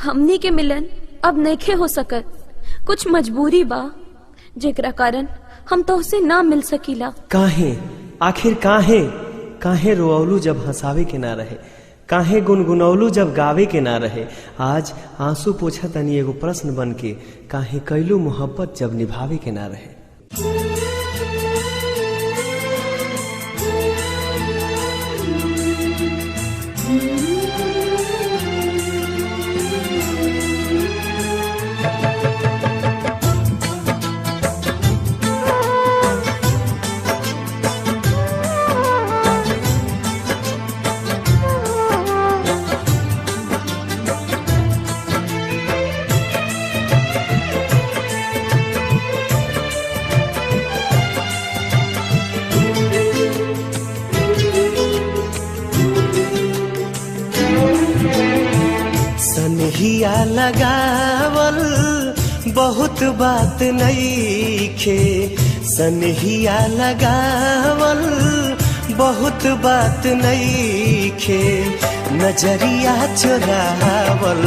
हमनी के मिलन अब नइखे हो सकत। कुछ मजबूरी बा जेकरा कारण हम तोहसे ना मिल सकीला। काहे, आखिर काहे काहे रोअलू जब हंसावे के ना रहे, काहे गुनगुनौलू जब गावे के ना रहे। आज आंसू पोछा तनी एगो प्रश्न बन के, काहे कैलू मोहब्बत जब निभावे के ना रहे। सनहिया लगावल बहुत बात नइखे, सनहिया लगावल बहुत बात नइखे, नजरिया चुरावल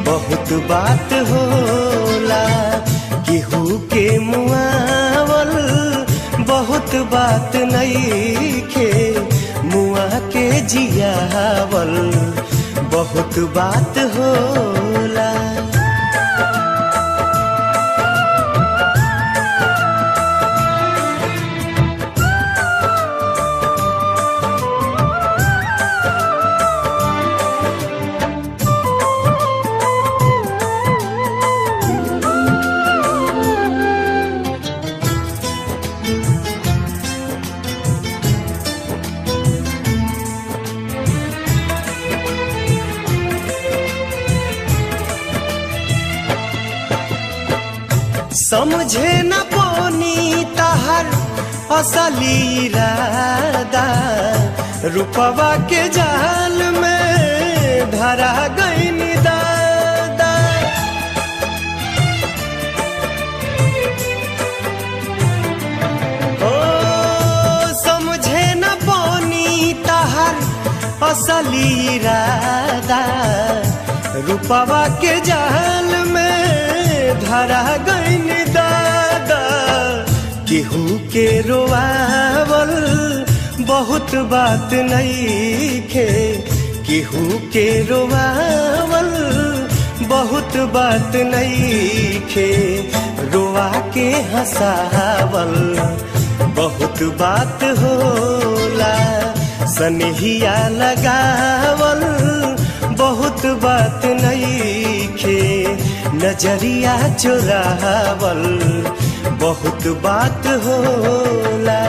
बहुत बात होला, केहू के मुआवल बहुत बात नइखे, मुआ के जियावल बहुत बात होला। समझे न पोनी तहर असली इरादा, रूपवा के जाल में धरा गईन दादा। ओ समझे न पोनी तहर असली इरादा, रूपवा के जाल में धरा गईन दादा। केहू के रोआवल बहुत बात नइखे, केहू के रोआवल बहुत बात नइखे, रोआ के हंसावल बहुत बात होला, सनहिया लगावल बहुत बात नइखे, नजरिया चुरावल बहुत बात होला।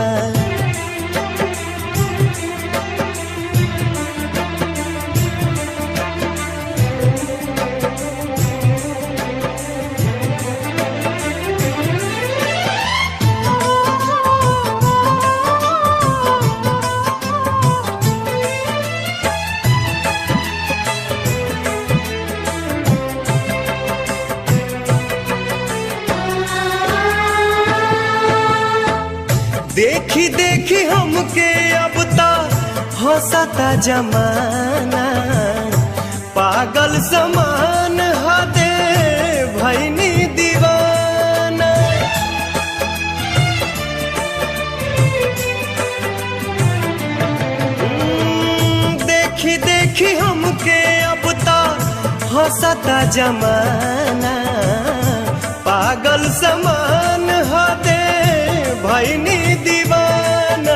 देखी देखी हमके अब ता हंसता जमाना, पागल समान हदे भैनी दीवाना। देखी देखी हमके अब ता हंसता जमाना, पागल समान हदे भैनी दीवाना।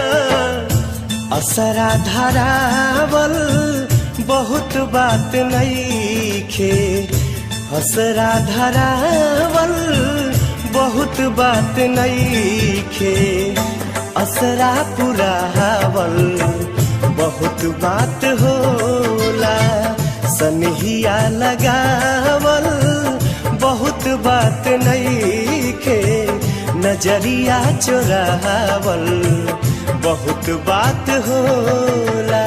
असरा धरावल बहुत बात नइखे, असरा धरावल बहुत बात नइखे, असरा पुरावल बहुत बात होला, सनहिया लगावल बहुत बात नइखे, नजरिया चुरावल बहुत बात होला।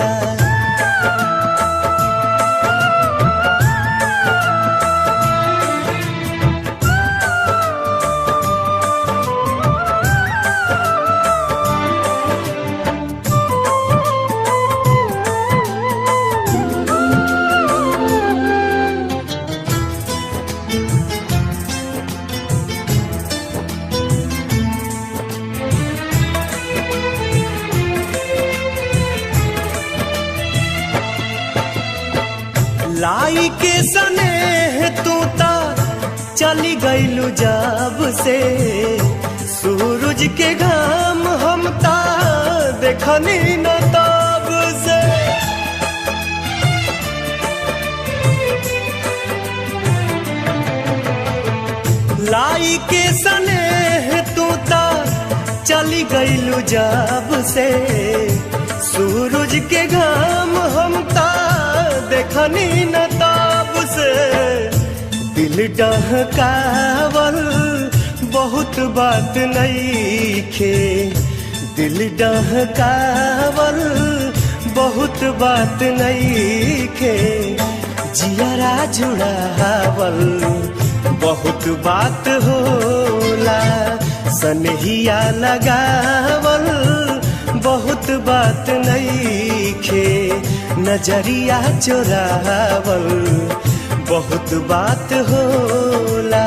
लाई के सनेह तू ता चली गईलू जब से, सूरज के घाम हम ता देखनी न तब से। लाई के सनेह तू ता चली गईलू जब से, सूरज के घाम हम ता देखनी न तब से। दिल डहकावल बहुत बात नईखे, दिल डहकावल बहुत बात नईखे, जियरा जुड़ावल बहुत बात होला, सनहिया लगावल बहुत बात नईखे, नजरिया चोरावल बहुत बात होला,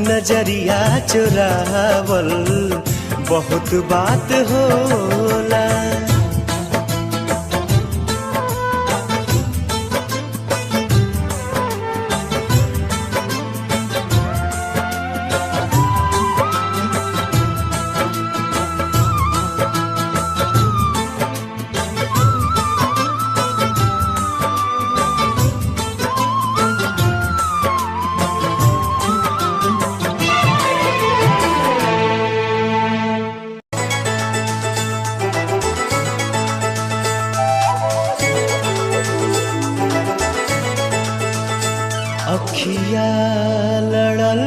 नजरिया चोरावल बहुत बात होला। अखिया लड़ल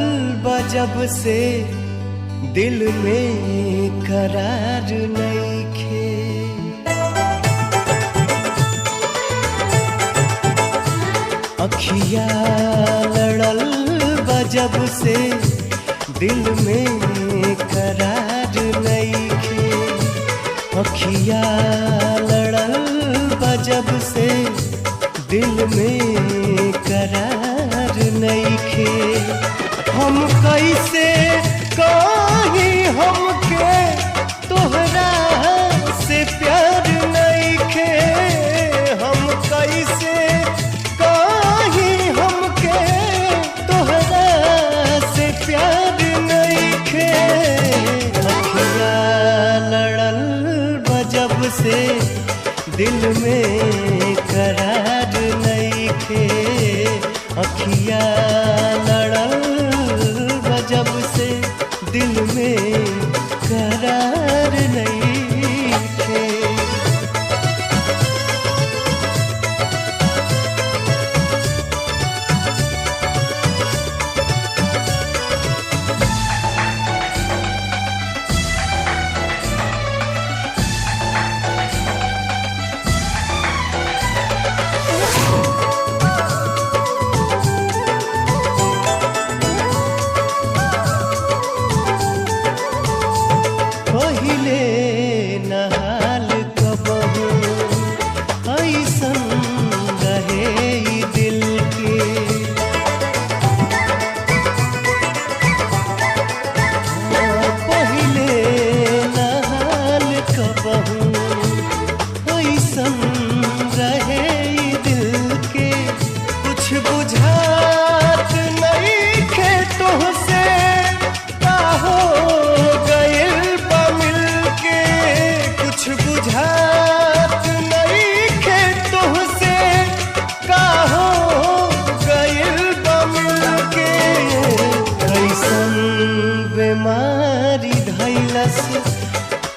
बजब से दिल में करार नईखे, अखिया लड़ल बजब से दिल में करार नईखे, अखिया लड़ल बजब से दिल में करार नईखे। हम कैसे कहीं हमके तोहरा से प्यार नईखे, हम कैसे कहीं हमके तोहरा से प्यार नईखे। अखिया लड़ल बजब से दिल में करार नईखे, अखिया लड़ल बजब से दिल में करार नईखे।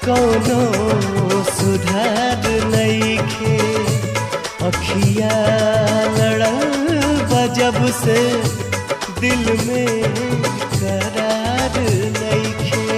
कौनो सुधार नईखे, अखिया लड़ल बजब से दिल में करार नईखे।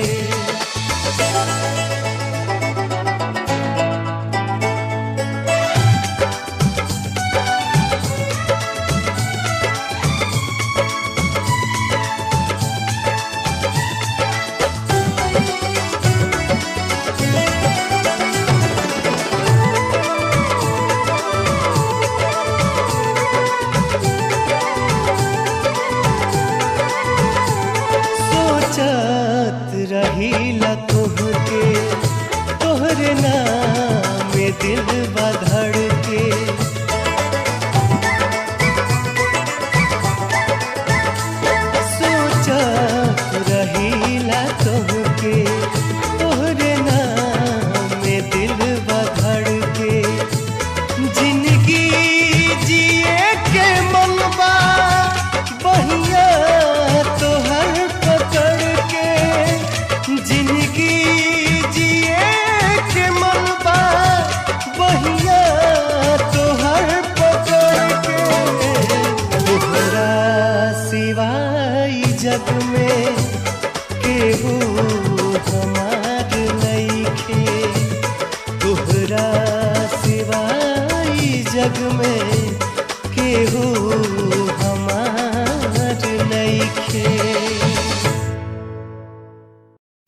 हमार नइखे।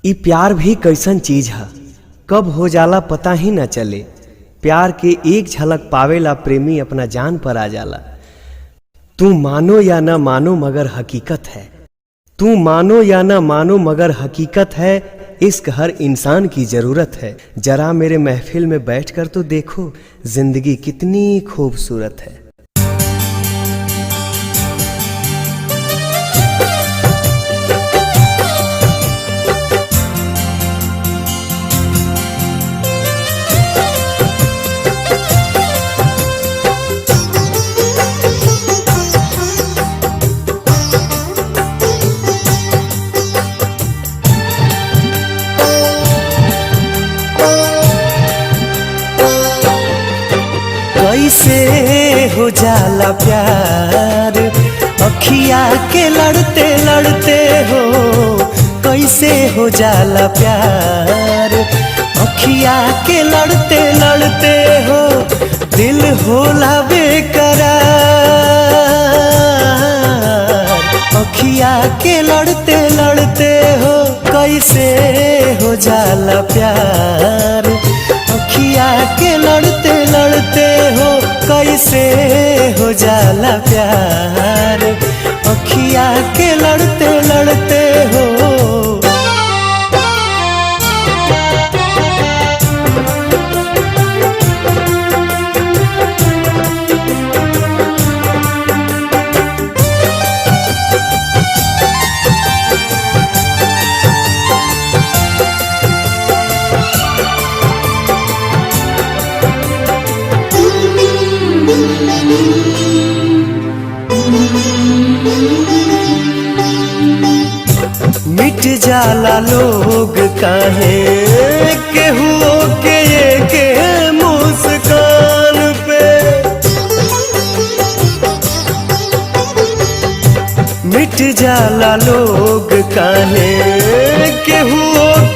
ई प्यार भी कैसन चीज है, कब हो जाला पता ही न चले। प्यार के एक झलक पावेला प्रेमी अपना जान पर आ जाला। तू मानो या न मानो मगर हकीकत है, तू मानो या न मानो मगर हकीकत है। इश्क हर इंसान की जरूरत है। जरा मेरे महफिल में बैठकर तो देखो, जिंदगी कितनी खूबसूरत है। कैसे हो जाला प्यार अखिया के लड़ते लड़ते हो, कैसे हो जाला प्यार अखिया के लड़ते लड़ते हो। दिल होला बेकरार अखिया के लड़ते लड़ते हो, कैसे हो जाला प्यार अखिया के लड़ते लड़ते हो। कैसे हो जाला प्यार अखिया के लड़ते लड़ते हो। मिट जाला लोग काहे केहू के मुस्कान पे, मिट जाला लोग काहे केहू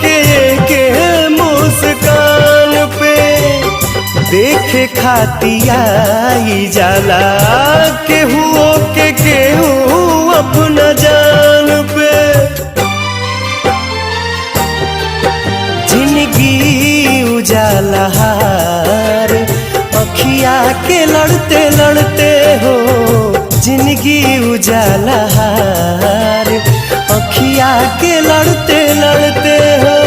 के मुस्कान पे। देखे खातिया आई जाला केहू केहू अपना जान पे। जिंदगी उजाला हार अखिया के लड़ते लड़ते हो, जिंदगी उजाला हार अखिया के लड़ते लड़ते हो।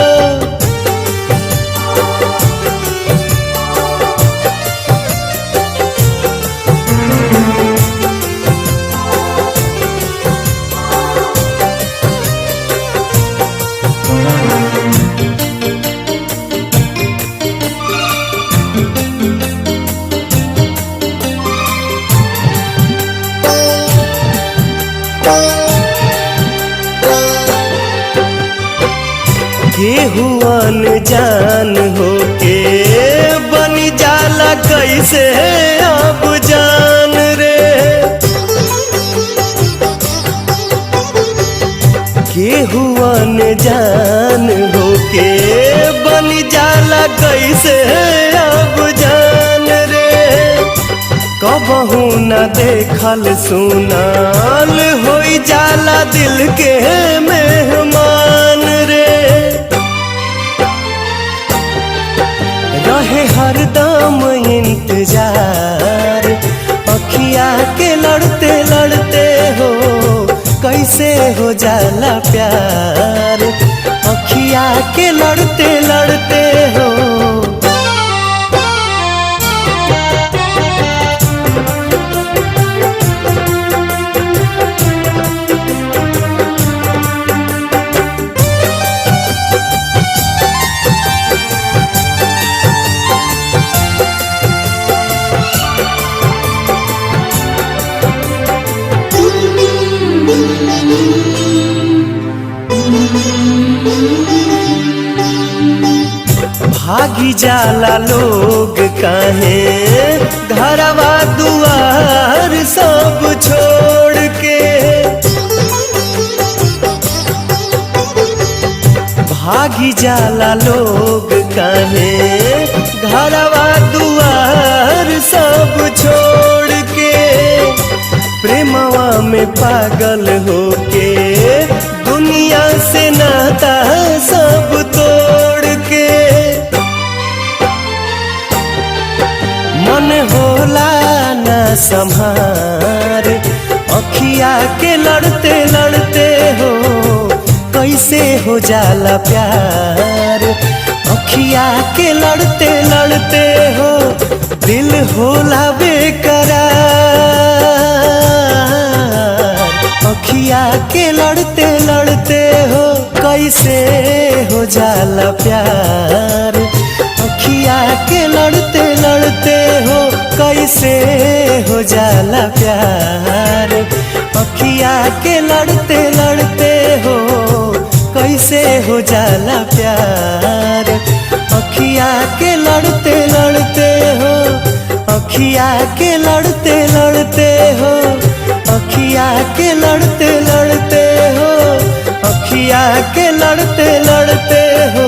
केहू अनजान होके बन जाला कैसे अब जान रे। केहू अनजान होके बन जाला कैसे अब जान रे। कबहू न देखल सुनाल होई जाला दिल के मेहमान रे। रहे हरदम इंतजार अखिया के लड़ते लड़ते हो, कैसे हो जाला प्यार अखिया के लड़ते लड़ते हो। भागी जाला लोग काहे घरवा दुआर सब छोड़ के। भागी जाला लोग काहे घरवा दुआर सब छोड़ के। प्रेमवा में पागल होके दुनिया से नाता सब तोड़ के मन होला ना संभार अखिया के लड़ते लड़ते हो कैसे हो जाला प्यार अखिया के लड़ते लड़ते हो दिल होला बेकरार अखिया के लड़ते लड़ते हो कैसे हो जाला प्यार अखिया के लड़ते लड़ते हो कैसे हो जाला प्यार अखिया के लड़ते लड़ते हो कैसे हो जाला प्यार अखिया के लड़ते लड़ते हो अखिया के लड़ते लड़ते हो अखिया के लड़ते लड़ते हो अखिया के लड़ते लड़ते हो।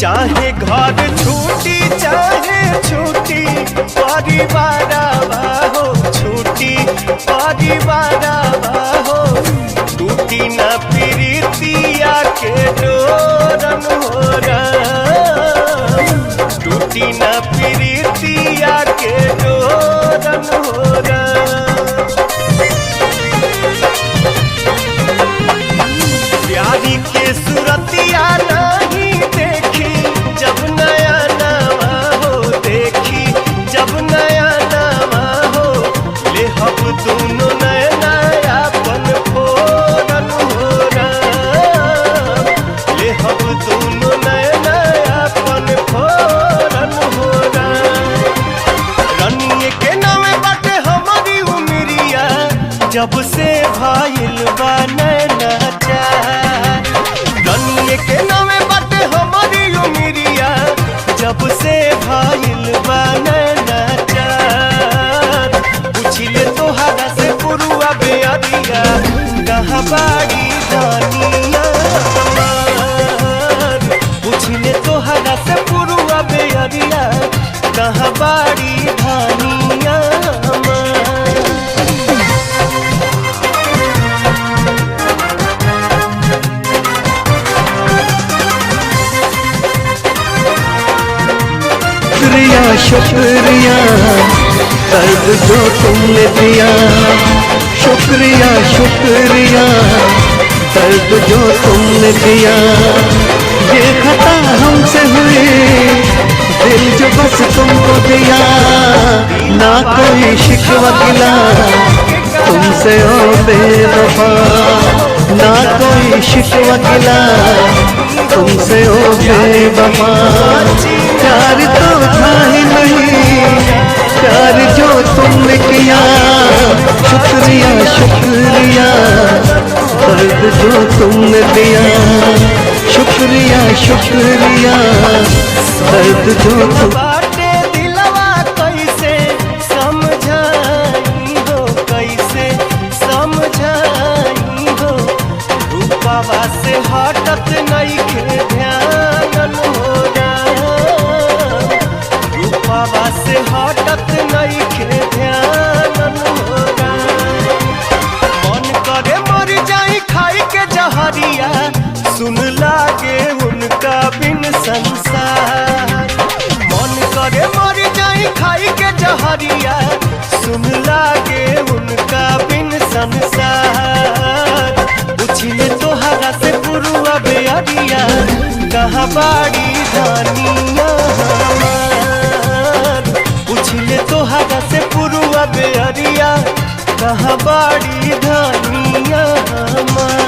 चाहे घर छूटी चाहे छूटी परिवार हो छूटी परिवार हो टूटी न प्रीतिया के डोरन हो टूटी न प्रीतिया के डोरन हो प्यारी के सूरतिया नहीं देखी जब नया नवा हो देखी जब नया नवा हो ले हम दोनों नया नया पन फोरन हो ले हम दोनों नया नया पन फोरन हो रनिए के नामे बाटे हमारी उमरिया जब से भाईल बा नैना के नामे बाटे हमारी उमरिया जब से भाईल बा नैना चार पूछिले तोहरा से पुरुआ बेअरिया कहाँ बाड़ी दानिया हमार पूछिले तोहरा से पुरुआ बेअरिया कहाँ बाड़ी धानिया शुक्रिया दर्द जो तुमने दिया शुक्रिया शुक्रिया दर्द जो तुमने दिया ये खता हमसे हुई दिल जो बस तुमको दिया ना कोई शिकवा गिला तुमसे ओ बेवफा ना कोई शिकवा गिला तुमसे ओ बेवफा प्यार तो था ही नहीं प्यार जो तुमने किया शुक्रिया शुक्रिया दर्द जो तुमने दिया शुक्रिया शुक्रिया दर्द जो तुम बाटे दिलवा कैसे समझ से हटत नहीं के ध्यान होगा। मन करे मर जाई खाई के जहरिया, सुन लागे उनका बिन संसार। मन करे मर जाई खाई के जहरिया, सुन लागे उनका बिन संसार। पूछिले तोहरा से पुरुआ बेअरिया, कहाँ बाड़ी धानिया हमार। पूछिले तोहरा से पुरुआ बेअरिया, कहाँ बाड़ी धानिया हमार।